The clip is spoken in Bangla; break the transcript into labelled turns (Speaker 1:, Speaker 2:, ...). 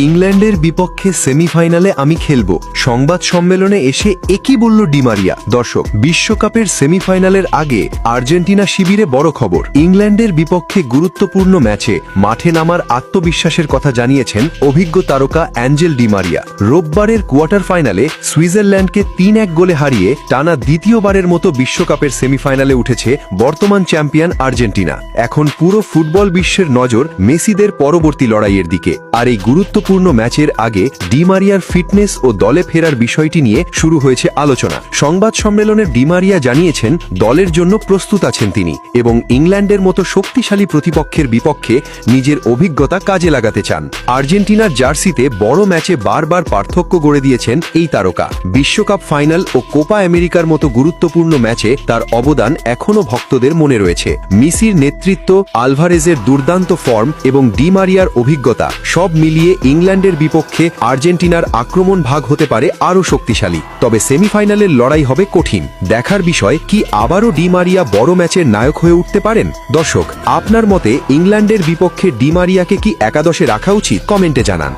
Speaker 1: ইংল্যান্ডের বিপক্ষে সেমিফাইনালে আমি খেলব, সংবাদ সম্মেলনে এসে একই বলল ডি মারিয়া। দর্শক, বিশ্বকাপের সেমিফাইনালের আগে আর্জেন্টিনা শিবিরে বড় খবর। ইংল্যান্ডের বিপক্ষে গুরুত্বপূর্ণ ম্যাচে মাঠে নামার আত্মবিশ্বাসের কথা জানিয়েছেন অভিজ্ঞ তারকা অ্যাঞ্জেল ডি মারিয়া। রোববারের কোয়ার্টার ফাইনালে সুইজারল্যান্ডকে ৩-১ গোলে হারিয়ে টানা দ্বিতীয়বারের মতো বিশ্বকাপের সেমিফাইনালে উঠেছে বর্তমান চ্যাম্পিয়ন আর্জেন্টিনা। এখন পুরো ফুটবল বিশ্বের নজর মেসিদের পরবর্তী লড়াইয়ের দিকে। আর এই গুরুত্বপূর্ণ ম্যাচের আগে ডি মারিয়ার ফিটনেস ও দলে ফেরার বিষয়টি নিয়ে শুরু হয়েছে আলোচনা। সংবাদ সম্মেলনে ডি মারিয়া জানিয়েছেন দলের জন্য প্রস্তুত আছেন তিনি এবং ইংল্যান্ডের মতো শক্তিশালী প্রতিপক্ষের বিপক্ষে নিজের অভিজ্ঞতা কাজে লাগাতে চান। আর্জেন্টিনার জার্সিতে বড় ম্যাচে বারবার পার্থক্য গড়ে দিয়েছেন এই তারকা। বিশ্বকাপ ফাইনাল ও কোপা আমেরিকার মতো গুরুত্বপূর্ণ ম্যাচে তার অবদান এখনও ভক্তদের মনে রয়েছে। মেসির নেতৃত্ব, আলভারেজের দুর্দান্ত ফর্ম এবং ডি মারিয়ার অভিজ্ঞতা সব মিলিয়ে ইংল্যান্ডের বিপক্ষে আর্জেন্টিনার আক্রমণ ভাগ হতে পারে আরও শক্তিশালী। তবে সেমিফাইনালের লড়াই হবে কঠিন। দেখার বিষয় কি আবারও ডি মারিয়া বড় ম্যাচের নায়ক হয়ে উঠতে পারেন। দর্শক, আপনার মতে ইংল্যান্ডের বিপক্ষে ডি মারিয়াকে কি একাদশে রাখা উচিত? কমেন্টে জানান।